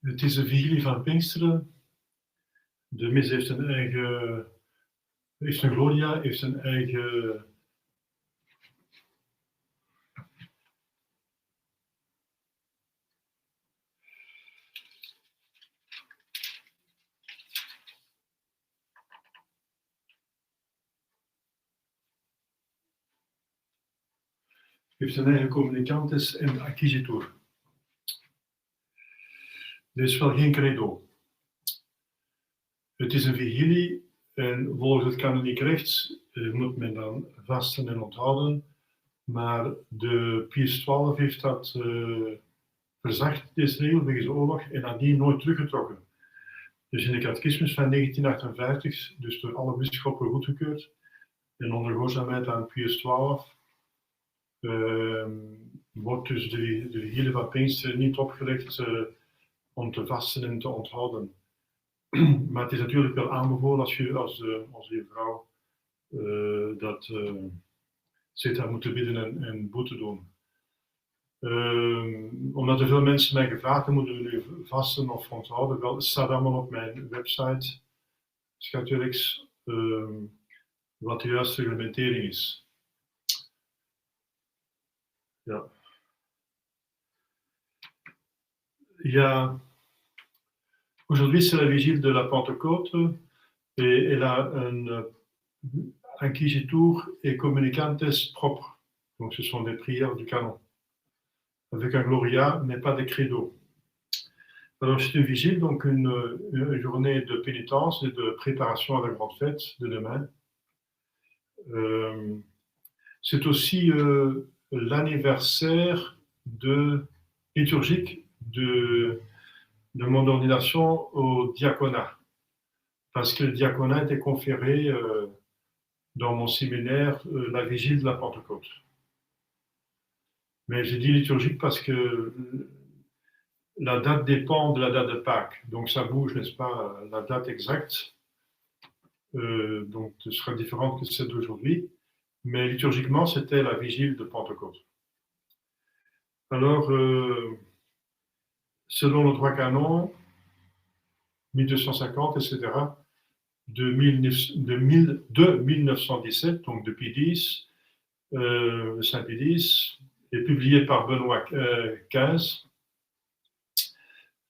Het is de vigilie van Pinksteren. De mis heeft een eigen, heeft een Gloria, heeft een eigen communicantes en acquisitor. Er is wel geen credo. Het is een vigilie en volgens het kanoniek recht moet men dan vasten en onthouden. Maar de Pius XII heeft dat verzacht, deze regel, wegens de oorlog, en nadien nooit teruggetrokken. Dus in de catechismus van 1958, dus door alle bisschoppen goedgekeurd, en onder gehoorzaamheid aan Pius XII, wordt dus de vigilie van Pinksteren niet opgelegd om te vasten en te onthouden. Maar het is natuurlijk wel aanbevolen als je als onze vrouw dat zit daar moeten bidden en boete doen. Omdat er veel mensen mij gevraagd hebben, moeten we nu vasten of onthouden? Wel, het staat allemaal op mijn website, Schatwerks, wat de juiste reglementering is. Ja. Ja. Aujourd'hui, c'est la vigile de la Pentecôte et elle a un inquisitur et communicantes propres. Donc, ce sont des prières du canon, avec un gloria, mais pas des credos. Alors, c'est une vigile, donc une journée de pénitence et de préparation à la grande fête de demain. C'est aussi l'anniversaire liturgique de mon ordination au diaconat, parce que le diaconat était conféré dans mon séminaire la vigile de la Pentecôte. Mais j'ai dit liturgique parce que la date dépend de la date de Pâques, donc ça bouge, n'est-ce pas, la date exacte, donc ce sera différente que celle d'aujourd'hui, mais liturgiquement c'était la vigile de Pentecôte. Alors, selon le droit canon, 1250, etc., de 1917, donc depuis 10, Saint Pie X, et publié par Benoît XV,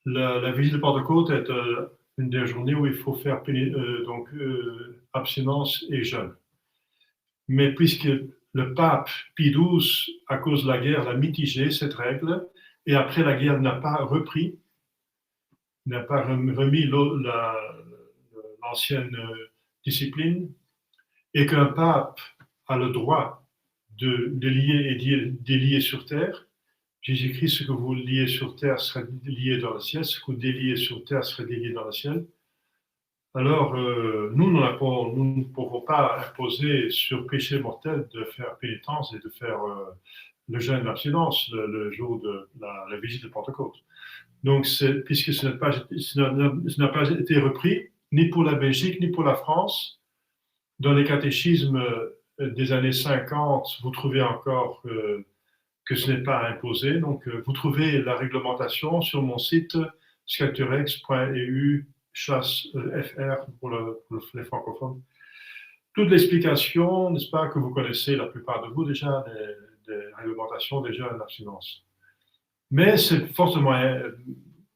la vigile de Pentecôte est une des journées où il faut faire abstinence et jeûne. Mais puisque le pape Pie XII, à cause de la guerre, l'a mitigé, cette règle, et après la guerre n'a pas remis l'ancienne discipline, et qu'un pape a le droit de lier et délier sur terre. Jésus-Christ, ce que vous liez sur terre serait lié dans le ciel, ce que vous déliez sur terre serait délié dans le ciel. Alors, nous ne pouvons pas imposer sur péché mortel de faire pénitence et de faire le jeûne d'abstinence le jour de la visite de Pentecôte. Donc, puisque ce n'a pas été repris, ni pour la Belgique, ni pour la France, dans les catéchismes des années 50, vous trouvez encore que ce n'est pas imposé. Donc, vous trouvez la réglementation sur mon site scatterex.eu/fr pour les francophones. Toute l'explication, n'est-ce pas, que vous connaissez la plupart de vous déjà, des réglementations déjà d'abstinence. Mais c'est fortement,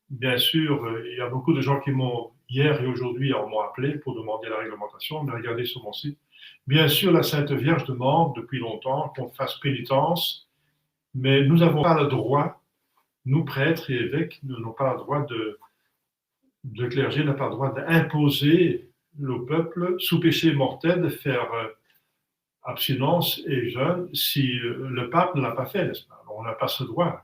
bien sûr, il y a beaucoup de gens qui m'ont, hier et aujourd'hui, m'ont appelé pour demander la réglementation, mais regardez sur mon site. Bien sûr, la Sainte Vierge demande depuis longtemps qu'on fasse pénitence, mais nous n'avons pas le droit, nous prêtres et évêques, nous n'avons pas le droit de clergé n'a pas le droit d'imposer au peuple, sous péché mortel, de faire abstinence et jeûne si le pape ne l'a pas fait, n'est-ce pas? On n'a pas ce droit.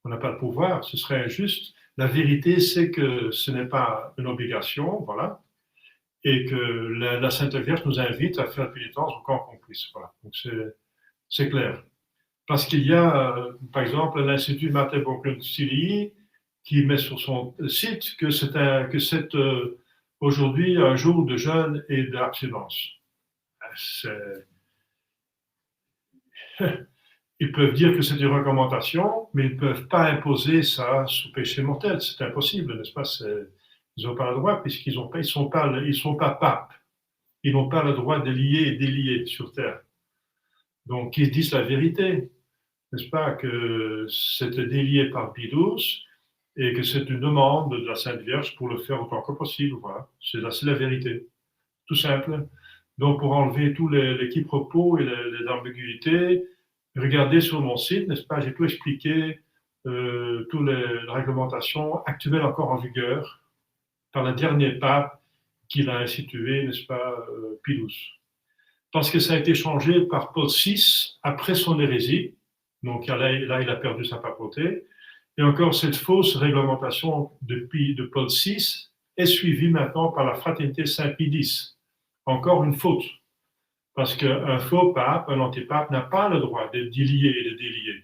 On n'a pas le pouvoir, ce serait injuste. La vérité, c'est que ce n'est pas une obligation, voilà, et que la Sainte Vierge nous invite à faire pénitence autant qu'on puisse, voilà. Donc c'est clair. Parce qu'il y a, par exemple, l'Institut Mater Concilii qui met sur son site que c'est aujourd'hui un jour de jeûne et d'abstinence. Ils peuvent dire que c'est une recommandation, mais ils ne peuvent pas imposer ça sous péché mortel. C'est impossible, n'est-ce pas? Ils n'ont pas le droit puisqu'ils ne sont pas papes. Ils n'ont pas le droit de lier et délier sur terre. Donc, ils disent la vérité, n'est-ce pas? Que c'est délié par Pie XII et que c'est une demande de la Sainte Vierge pour le faire autant que possible. Voilà. C'est la vérité. Tout simple. Donc, pour enlever tous les quiproquos et les ambiguïtés, regardez sur mon site, n'est-ce pas? J'ai tout expliqué, toutes les réglementations actuelles encore en vigueur par le dernier pape qu'il a institué, n'est-ce pas, Pie XII. Parce que ça a été changé par Paul VI après son hérésie. Donc là, il a perdu sa papauté. Et encore, cette fausse réglementation de Paul VI est suivie maintenant par la fraternité Saint-Pie X. Encore une faute. Parce qu'un faux pape, un antipape, n'a pas le droit de lier et de délier.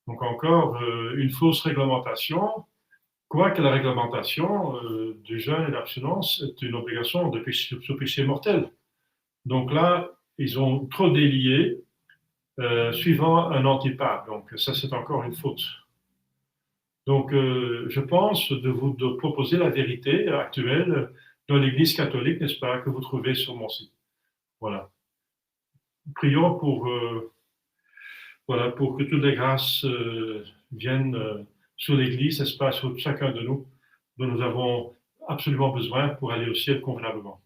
Donc encore une fausse réglementation, quoique la réglementation du jeûne et l'abstinence est une obligation de péché mortel. Donc là, ils ont trop délié suivant un antipape. Donc ça, c'est encore une faute. Donc je pense de proposer la vérité actuelle dans l'Église catholique, n'est-ce pas, que vous trouvez sur mon site. Voilà. Prions pour que toutes les grâces viennent sur l'Église, n'est-ce pas, sur chacun de nous, dont nous avons absolument besoin pour aller au ciel convenablement.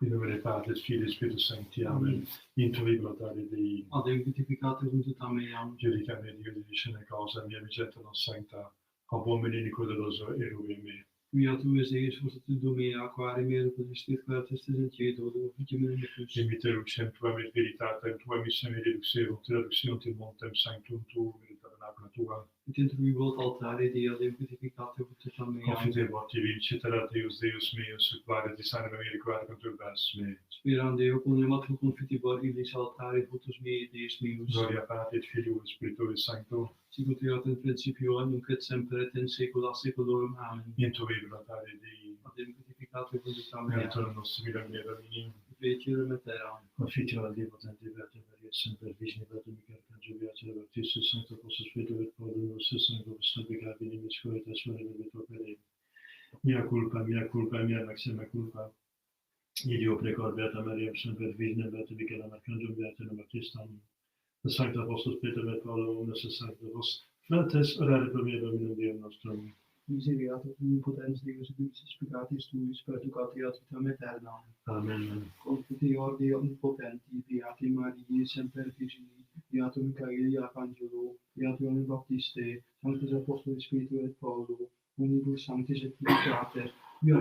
In nome del Padre, del Figlio e Spirito Santo. Amen. Intui glotare Dei. Adem vivificatum tuta meam. Giudicame Dio di vicine cose, mia vicenda non sancta. Ab homini nicodoloso erue me. Mia tu eseis fortitudo domea, quare mero potestis quates tesentieto, oficium necus. Imite luxem tuam et veritatem, tuam issem reduxerum, traductionem montem sanctum tuum, et tabernacula tuam. Et introduibot altare Dei, adem vivificatum tuta meam. Confidebot citera Deus, Deus meus, quare dis anima mea quare conturbas me. Spirande eo conematum confitibor illis altare votus mei Deus meus. Gloria Patri et Filio et Spiritui Sancto. Sicut erat in principio, nunc et semper et in saecula saeculorum. Amen. Intui glotare Dei. Adem vivificatum tuta meam. Aiutorium nostrum in nomine Domini. Vecium et terram. Officio al Deo potente Beate Maria, semper Virgine Beate Michael Angelo Beate Baptistus, Sancto Apostol Spiritu et Paulinus, Sancto Apostol Becavi, Nimis Coeta, Suore Bebeto Pere. Mia culpa, mia maxima culpa. Ideo precor Beata Maria, semper Virgine Beate Michael Angelo Beate Baptistam. The Sancto Apostol Spiritu et Paulinus, Sancto Vos, Frates, orare pro me Dominum Deum nostrum. Miseriatur omnipotens Deus et explicatis tuis perducatia vitam aeternam. Amen. Confiteor Dei omnipotenti, Beati Mariae semper Virgini, Beatum Michaeli Arcangelo, Beatum Baptiste, Sanctus Apostoli Spiritu et Paulo, omnibus sanctis et frater, mia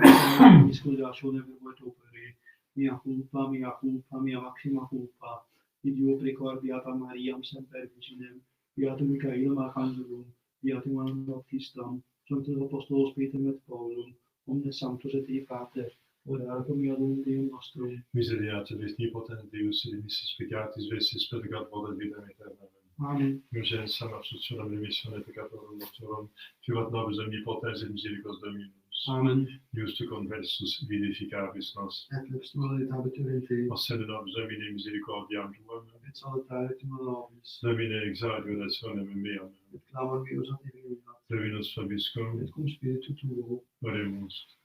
miscodatione verbet opere, mia culpa, mia maxima culpa, Ideo precor Beata Mariam semper Virginem, Beatum Michaelum Arcangelum, Beatum Baptistam, Sanctus Apostolos Petrem et Paulum, omnes sanctos et Dei Pater, orare pro mea Domum Deum nostrum. Miseriatur omnipotens Deus, et missis peccatis vesis purgat voda vitam aeternam. Amen. Urgensam absolutionem remissione peccatorum nostrum, fiat nobis omnipotens et misericors Dominus. Amen. Deus tu conversus vivificabis nos. Et lex tua et habitur in te, Assende nobis Domine misericordiam tuam, et salutare tua nobis, Domine exaudi orationem meam. et clamor meus a te veniat, Dominus vobiscum, et cum spiritu tuo. oremus.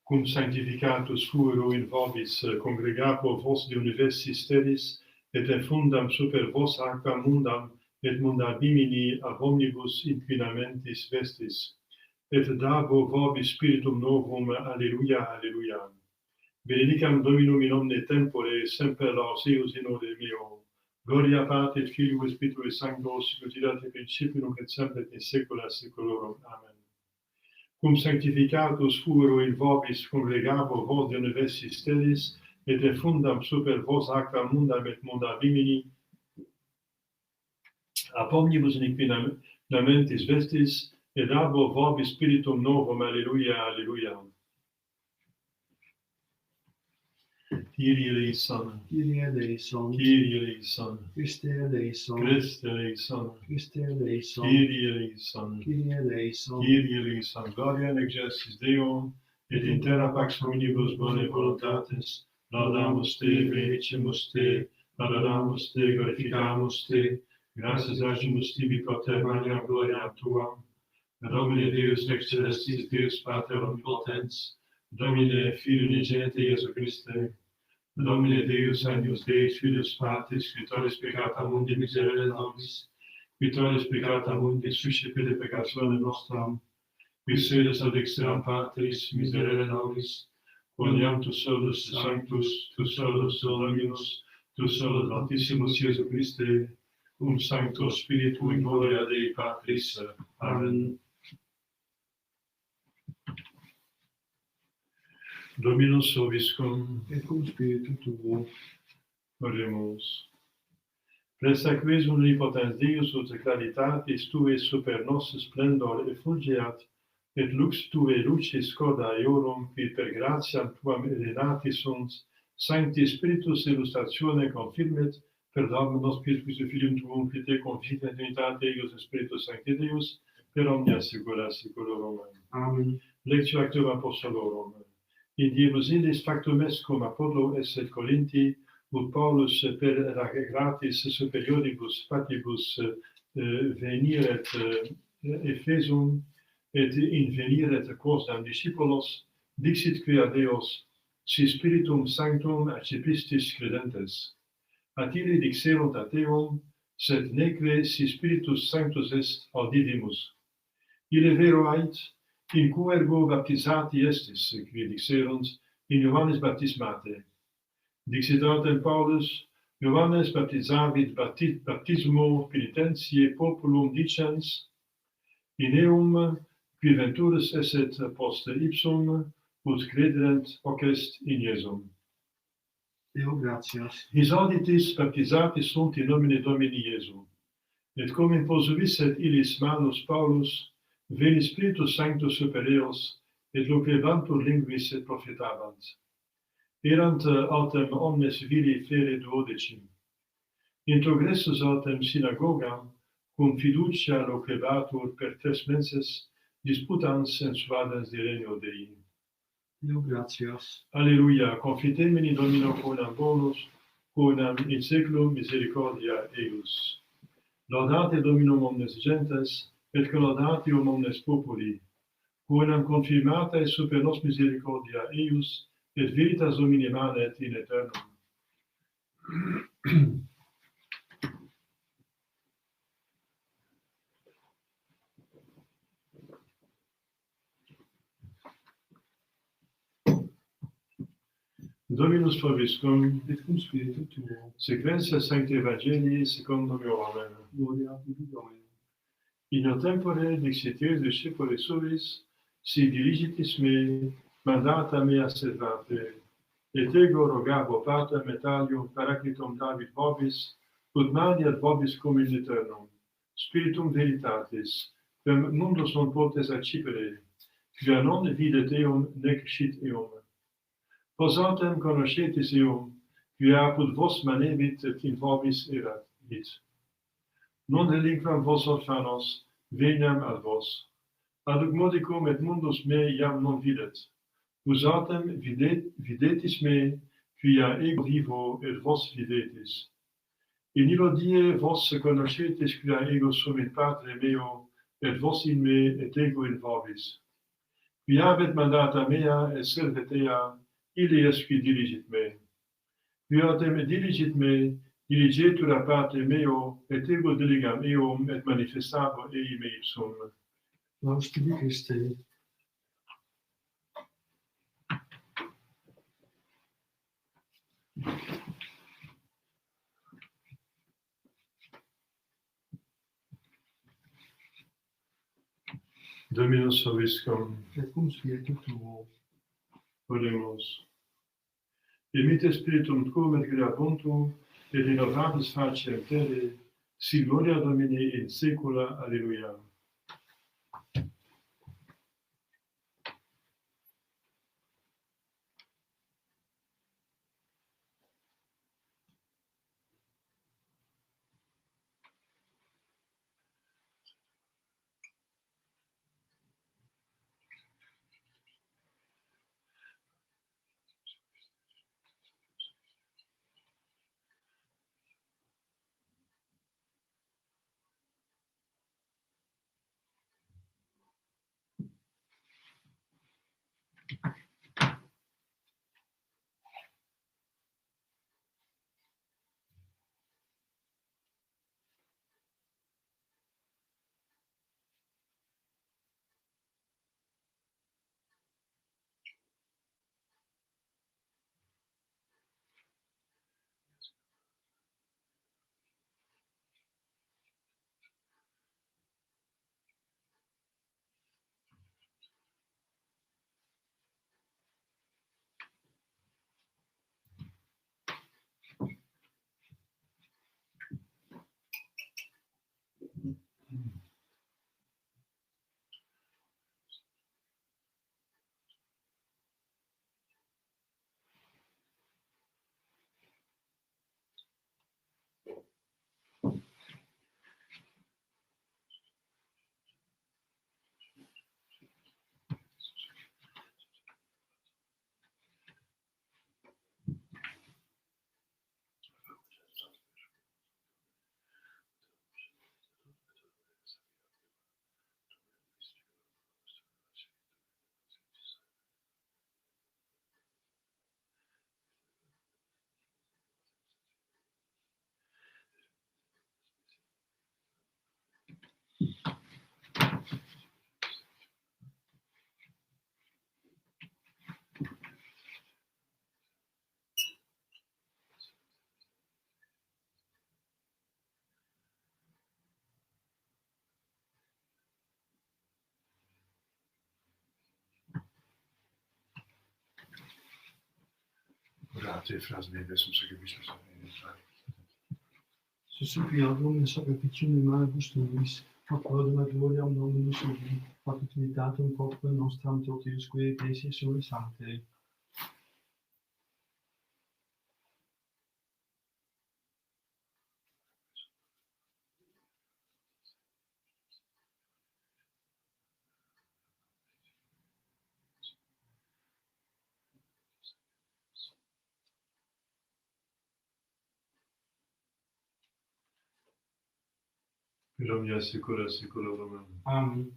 Cum sanctificatus fuero in vobis congregapo vos de universis terris, et infundam super vos acta mundam, et munda bimini ab omnibus inquinamentis vestis, et dabo vobis spiritum novum, alleluia, alleluia. Benedicam Dominum in omne tempore, semper laus eus in ode meo. Gloria Patri et Filio et Spiritui Sancto, sicut erat in principio nunc et semper et in saecula saeculorum. Amen. Cum sanctificatus fuero in vobis congregabo vos de universis terris, et effundam super vos acta mundam et munda vimini, ab omnibus inquinamentis vestis, et dabo vobis spiritum novum, alleluia, alleluia. Kyrie eleison, Kyrie eleison, Kyrie eleison, Christe eleison, Christe eleison, Christe eleison, Kyrie eleison, Kyrie eleison, Kyrie eleison, Gloria in excelsis Deo, et in terra pax omnibus bone voluntatis, laudamus te, benedicimus te, adoramus te, glorificamus te, gratias agimus tibi pater magnam gloriam tuam, Domine Deus ex celestis, Deus Pater omnipotens, Domine Filii unigente Iesu Christe, Domine Deus agnus Dei Filius Patris, qui tollis peccata mundi miserere nobis, qui tollis peccata mundi suscipere peccationem nostram, qui sedes ad extremam Patris miserere nobis, quoniam tu solus sanctus, tu solus Dominus, tu solus Altissimus Iesu Christe, Sancto Spiritu in gloria Dei Patris. Amen. Dominus vobiscum, et cum spiritu tuo. oremus. Presaques omnipotens Deus ut claritatis Tuae super nos splendor effulgeat, et lux Tuae lucis coda eorum, qui per gratiam Tuam elenati sunt, Sancti Spiritus illustratione confirmet, per Dominus Spiritus Filium Tuum, qui te confit in Trinitate Eius Spiritus Sancti Deus, per omnia secula seculorum. Amen. Lectio Actum Apostolorum. In diebus illis factum est cum Apollo et Corinthi, ut Paulus per gratis superioribus patibus veniret Ephesum, et inveniret quosdam discipulos, dixit quia Deos, si Spiritum Sanctum accipistis credentes. Atili dixerunt ateum, sed neque si Spiritus Sanctus est audivimus. Ille vero ait, in quergo baptizati estis, qui dixerunt, in Johannes baptismate. Dixit autem Paulus, Johannes baptizavit baptismo penitentiae populum dicens, in eum, qui venturus esset post ipsum, ut crederent hoc est in Iesum. Deo gratias. His auditis baptizati sunt in nomine Domini Iesu. Et cum imposuisset illis manus Paulus, veni Spiritus Sanctus super eos, et loquevantur linguis et prophetabant. Erant autem omnes viri fere duodecim. Introgressus autem synagogam, cum fiducia loquebatur per 3 menses, disputans sensuadens de regno Dei. Deo gratias. Alleluia, confitemini Domino quonam bonus, quonam in saeculum misericordia eius. Laudate Dominum omnes gentes, et collaudatio omnes populi, quonam confirmata est super nos misericordia eius, et veritas Domini manet in aeternum. Dominus vobiscum, Et cum spiritu tuo. sequentia Sancti Evangelii secundum Ioannem. Gloria tibi Domine. In tempore dixiteris discipuli suis, si diligitis me, mandata mea servate, et ego rogabo Pater metalium paraclitum David vobis, ut mani ad vobis cum in aeternum, spiritum veritatis, quem mundus non potes accipere, quia non videt eum nec scit eum. Vos autem conoscetis eum, quia apud vos manevit et in vobis erat it. Non delinquam vos orphanos, veniam ad vos. Ad hoc modicum et mundus me iam non videt. Vos autem videtis me, quia ego vivo et vos videtis. In illo die vos conoscetis quia ego sum in Patre meo, et vos in me, et ego in vobis. Quia habet mandata mea, et servet ea, ille est qui diligit me. Quia autem diligit me, diligetur a parte meo, et ego diligam eum, et manifestabo ei me ipsum. Laus tibi Christe. Dominus vobiscum, Et cum spiritu tuo. oremus. Emite spiritum tuum et creabuntum, et innovatis faciem terre, si gloria Domini in saecula. Alleluia. te frasnede som sacrificiu sacrificial. Să suppliatum in sacrificium imanibus tuis, ac lodum et gloriam Dominus Sui, ac utilitatem corpore nostram totiusque ecclesiae sui sanctae. Per omnia secula seculorum. Amen.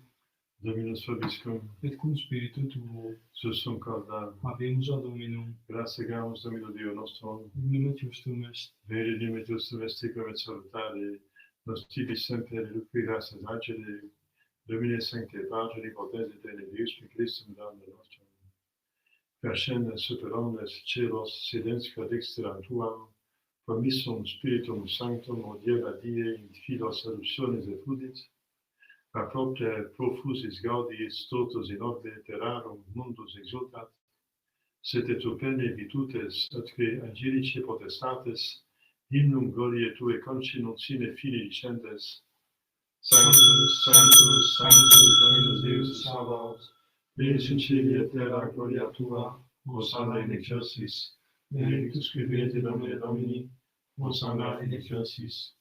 Dominus vobiscum, Et cum spiritu tuo, sussum corda. habemus ad Dominum, Graciamus Domino Dio nostrum, in et justum est. vere diem et justum est tecum et salutare, nos tibi semper reluqui gratias agere, Domine Sancte Patri, potens et Deus, per Christum Domine nostrum. Percende super omnes celos, silensque dexteram tuam, promissum Spiritum Sanctum, odieva die in filos adoptionis effudit, a propter profusis gaudiis totus in orbe terrarum mundus exultat, sed et opene virtutes atque angelice potestates, hymnum gloriae Tue concinum sine fini dicentes, Sanctus, Sanctus, Sanctus, Dominus Deus Sabaoth, plenius in cieli et terra gloria Tua, Hosanna in excelsis, benedictus qui venit in nomine Domini, Hosanna in excelsis.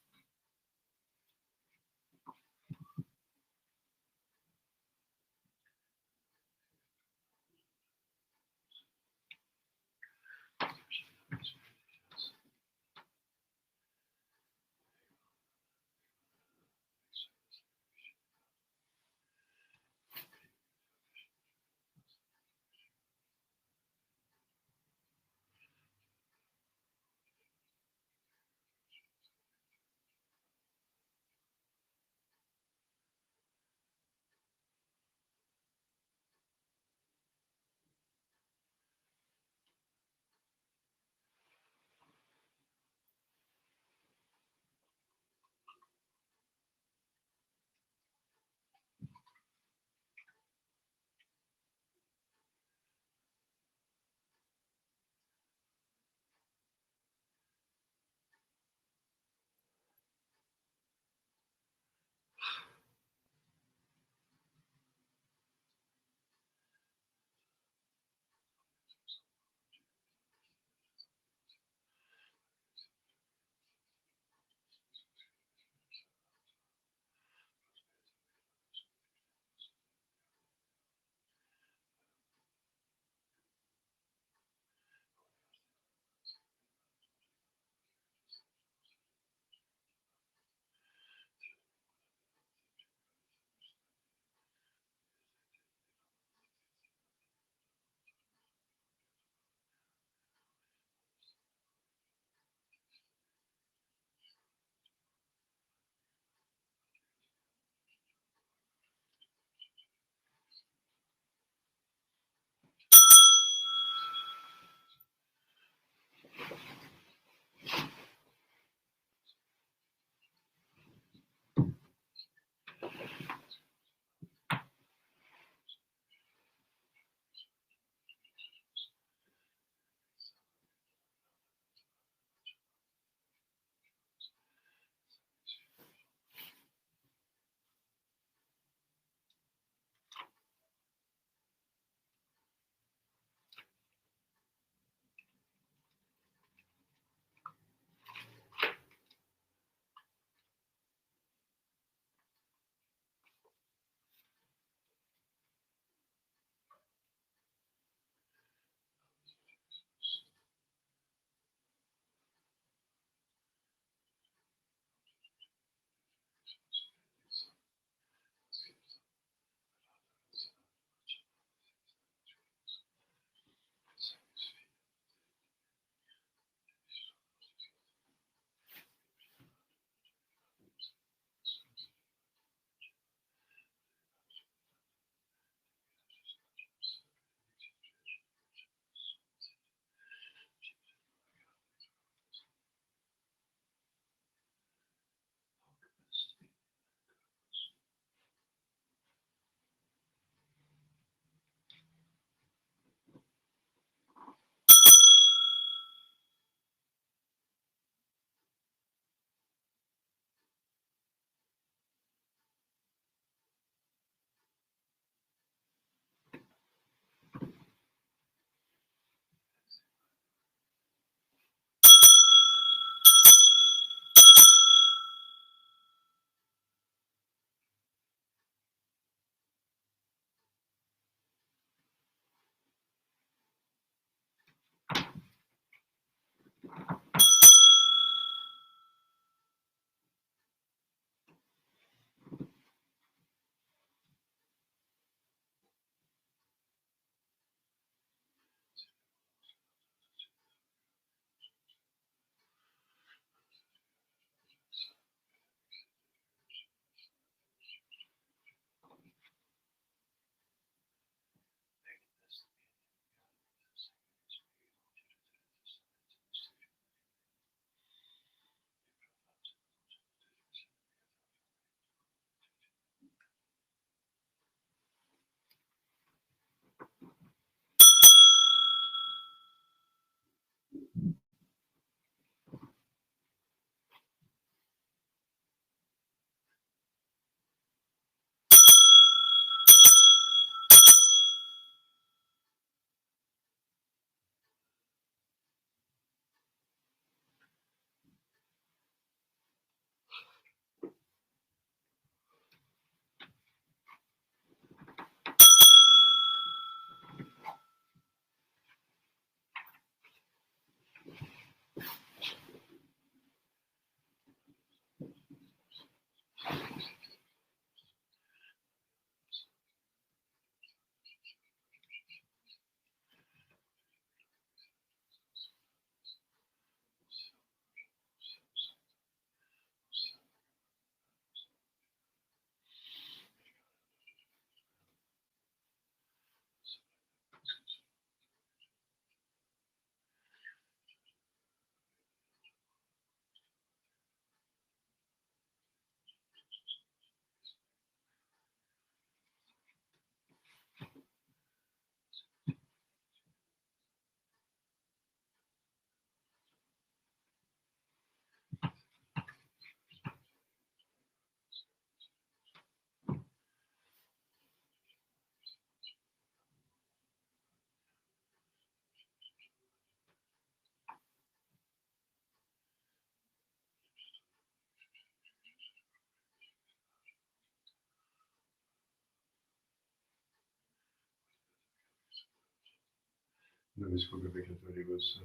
Vescovo Católicos.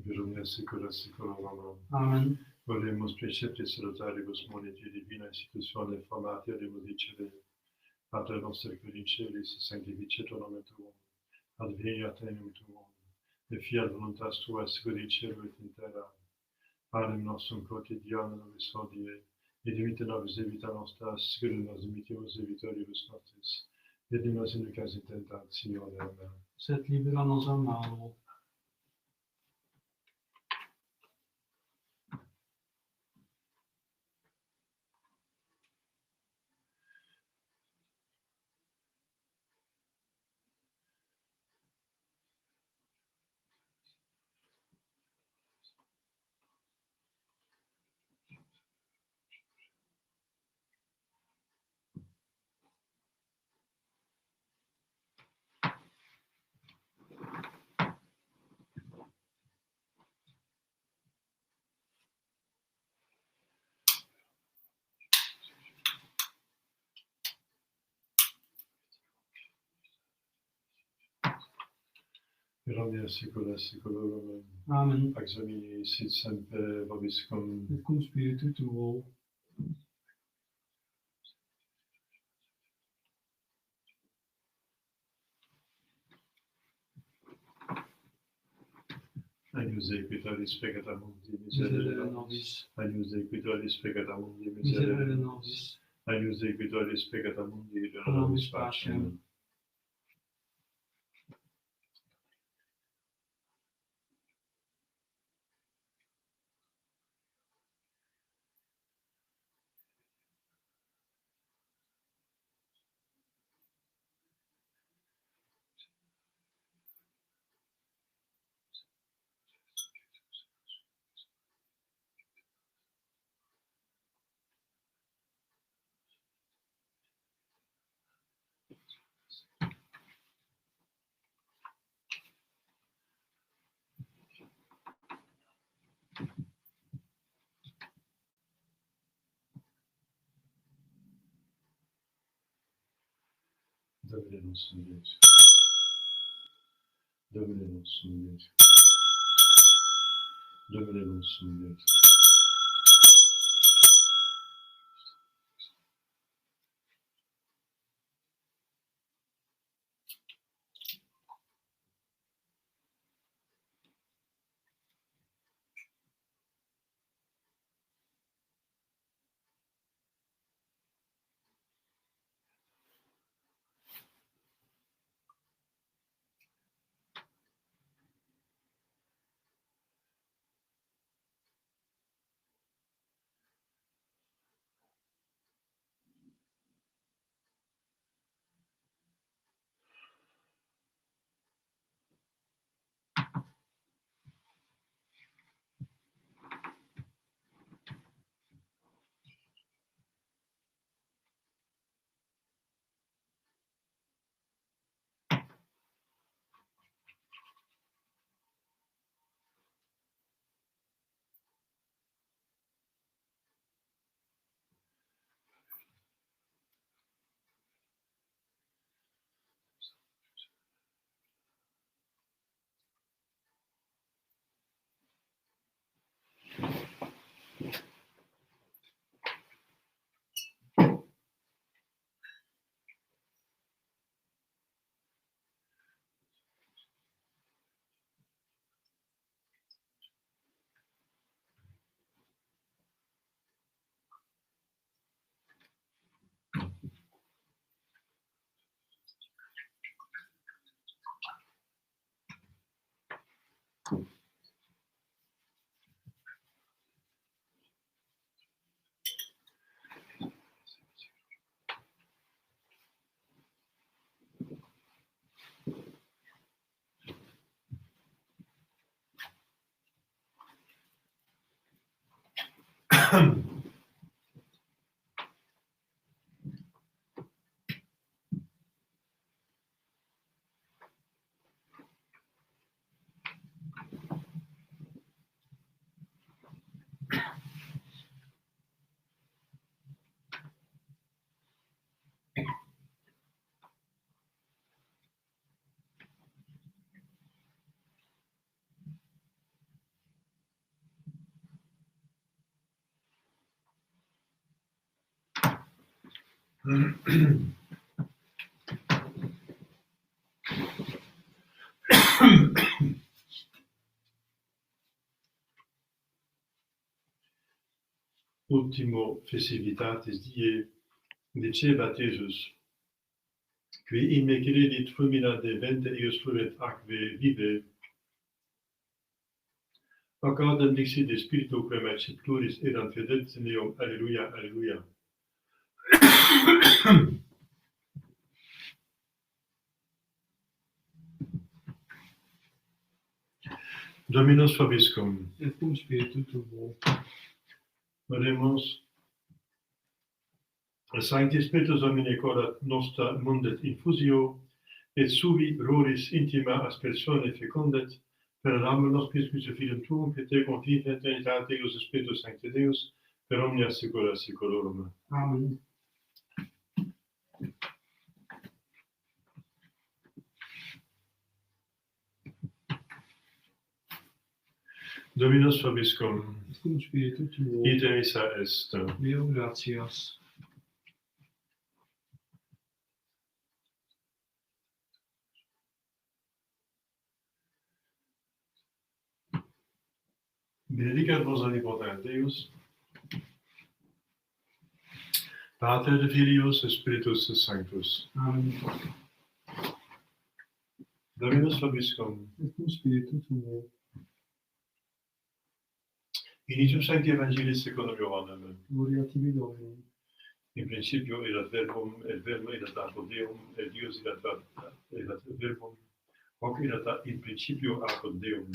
Virumnia sicura sicura. Amen. Volemus preceptis rotaribus moniti divina institutione formatia de musicere. Pater noster qui in celis, sanctificetur nomen tuum, adveniat regnum tuum, et fiat voluntas tua sicut in cielo et in terra. Panem nostrum quotidianum nobis hodie, et dimitte nobis debita nostra, sicut nos dimittimus debitoribus nostris, et ne nos inducas in tentatione. Amen. Sed libera nos a malo. Virumnia sicula siculorum. Amen. Pax Domini sit semper vobiscum. Et cum spiritu tuo. Agnus Dei qui tollis peccata mundi, Miserere nobis. Agnus Dei qui tollis peccata mundi, Miserere nobis. Agnus Dei qui tollis peccata mundi, Pro nobis pacem. Domine nostrum Deus. Domine nostrum Deus. Domine nostrum Deus. Ultimo festivitatis die dicebate Jesus, qui in me credit fulmina de vente eius fluet aquae vive, accordam dixit de spiritu quem pluris erant fidentes in eum, alleluia, alleluia. Dominus vobiscum. Et cum spiritu tuo. Oremus. Sancti Spiritus Domine corat nostra mundet infusio, et subi roris intima aspersione fecundet, per amor nos Christus Filium Tuum, et te confidet in Trinitate Eius Spiritus Sancti Deus, per omnia saecula saeculorum. Amen. Dominus vobiscum. Et cum spiritu tuo. Ite missa est. Deo gratias. Benedicat vos omnipotens Deus, Pater et Filius et Spiritus Sanctus. Amen. Dominus vobiscum. Et cum spiritu tuo. Initium Sancti Evangelis secundum Johannem. Gloria tibi Domine. In principio erat verbum, et verbum erat apud Deum, et Deus erat verbum, hoc erat in principio apud Deum.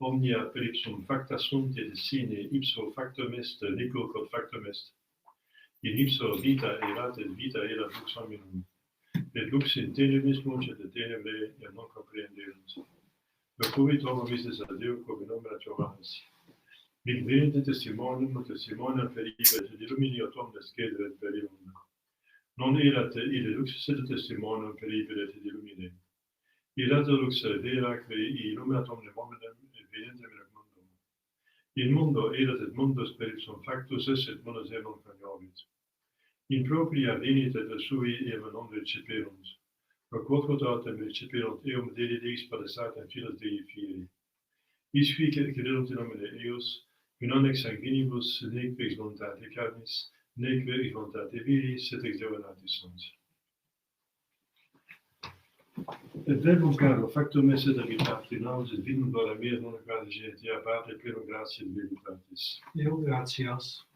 Omnia per ipsum facta sunt, et sine ipso factum est, nico quod factum est. In ipso vita erat, et vita erat lux hominum. Et lux in tenebris nuncet, et tenebrae non comprehenderunt. Locuvit homo mistis ad Deo, quo nomina Johannes. Mic venite testimonium peribet, et illuminio omnes cederet per illum. Non erat ille lux, sed testimonium peribet et illumine. Erat lux vera quae illuminat omnem hominum, et venentem in hoc mundo. In mundo erat et mundus per ipsum factus est, et munus non cognovit. In propria venit et sui eva non reciperunt. Quod autem reciperunt eum Dei Deis padessatem filas Dei fieri. Isqui credunt in nomine eius, in non ex sanguinibus, nec ex voluntate carnis, nec ex voluntate viris, sed ex Deo natis sunt. Et verbum caro factum est et habitati naus, et vinum gloria mea non quasi genitia Patre, pleno gratia et veritatis. Deo gratias.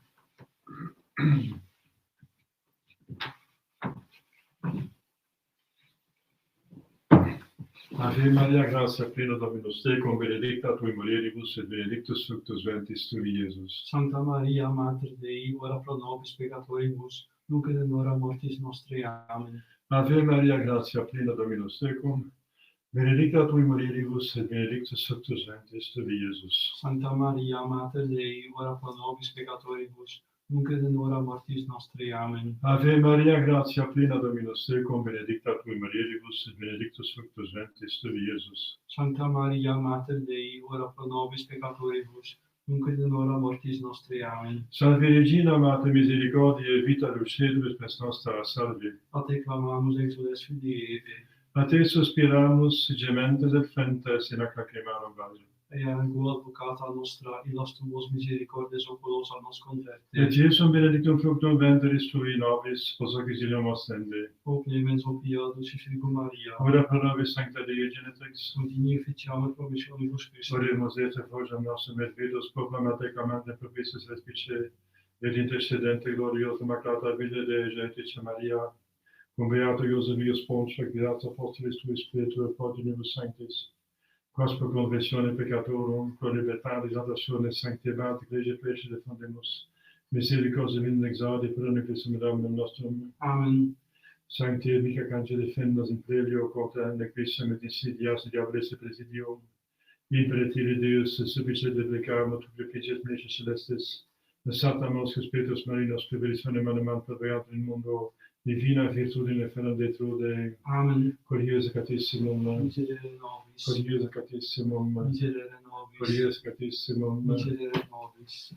Ave Maria, gratia plena Dominus tecum, benedicta tui mulieribus, et benedictus fructus ventris tui, Iesus. Sancta Maria, Mater Dei, ora pro nobis peccatoribus, nunc et in hora mortis nostre. Amen. Ave Maria, gratia plena Dominus tecum, benedicta tui mulieribus, et benedictus fructus ventris tui, Iesus. Sancta Maria, Mater Dei, ora pro nobis peccatoribus, nunc et in hora mortis nostre. Amen. Ave Maria, gratia plena Dominus tecum, benedicta tui mulieribus, et benedictus fructus ventris tui, Iesus. Sancta Maria, Mater Dei, ora pro nobis peccatoribus, nunc et in hora mortis nostre. Amen. Salve Regina, Mater misericordiae, vita dulcedo spes nostra, salve. A te clamamus exules Filii Eve, A te suspiramus, gementes et flentes, in ac lacrimarum vale. ea angula advocata nostra, illas tuos misericordes oculos a nos converte. Et Iesum benedictum fructum ventris tui nobis, post hoc exilium ostende. O clemens, o pia, dulcis Virgo Maria, Ora pro nobis sancta Dei Genetrix, sunt digni officiamur promissionibus Christi. oremus et effugiam nostrum et vidos proclamate clamante propices respice, et intercedente gloriosum acclata Virgo Dei Genetice Maria, cum beato Iosef Ius Ponce, beato apostolis tui Spiritu et Progenitus Sanctis, quas per conversione peccatorum, pro libertà, exaltazione, sanctità, Ecclesia Plece defendemus, misericordia vin exaudi, per Christum Domum nostrum. Amen. Sancte mica cange defendas in prelio contra nequissem et insidias diabolis presidium. Imperatire Deus supplice de peccarum tu pieces meces celestis. Santa Mosca Spiritus Marinos, Previsione Manemant Perveat in mundo, Divina Virtudine Fernandetrude. Amen. Curiosa Catissimum. Miserere nobis. Curiosa Catissimum. Miserere nobis. Curiosa Catissimum. Miserere nobis.